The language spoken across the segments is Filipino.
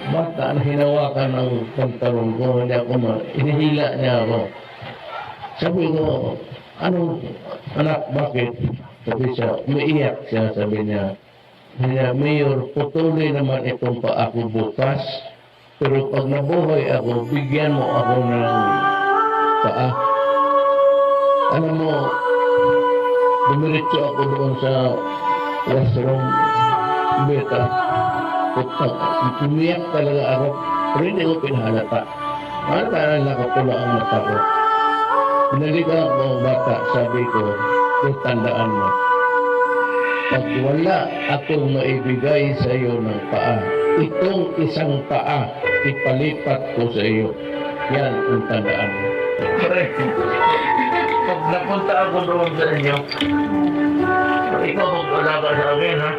bata na hinawakan ng pantalon ko, hindi ako inihila niya ako. Sabi ko, anong anak, bakit? Sabi siya, umiiyak siya, sabi niya, Mayor, patuloy naman itong pa ako bukas, pero pag nabuhay ako, bigyan mo ako ng paa. Alam mo, dumiretso ako doon sa washroom, beta. Umiyak talaga ako, pero hindi ko pinahalata. Halata na nakapula ang mata ko. Pinaligan ko ang bata, sabi ko, tandaan mo. Pag wala akong maibigay sa iyo ng paa, itong isang paa, ipalipat ko sa iyo. Yan ang tandaan mo. Correct. Pag napunta ako doon sa inyo, ikaw mag-alaga sa akin, ha?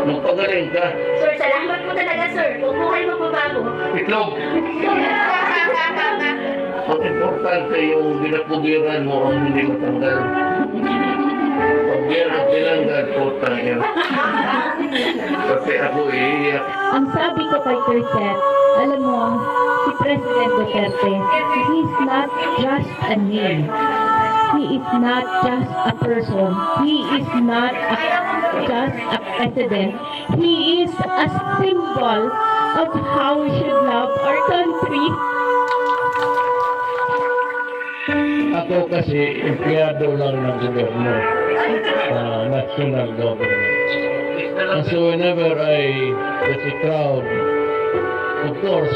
Magpagaling ka. Sir, salamat po talaga, sir. Huwag po kayo magbabago. Itlog. Ang importante yung binakubiran mo ang hindi matanggal. Pag yan ang tinanggal, putang yan. Kasi ako iiyak. Ang sabi ko kay Tercet, alam mo, si President Duterte, he's not just a name. He is not just a person. He is not just a president. He is a symbol of how we should love our country. Ako kasi, empleyado lang ng gobyerno, national government. And so whenever I get a crowd, of course,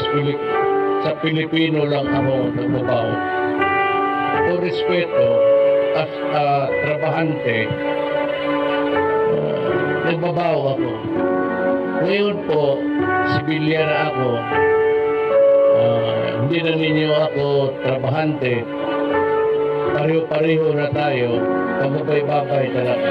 sa Pilipino lang ako nagbabaw. O respeto, as a trabahante, nagbabaw ako. Ngayon po, sibilya na ako, hindi na ninyo ako trabahante, pareho-pareho na tayo, pababay-babay talaga.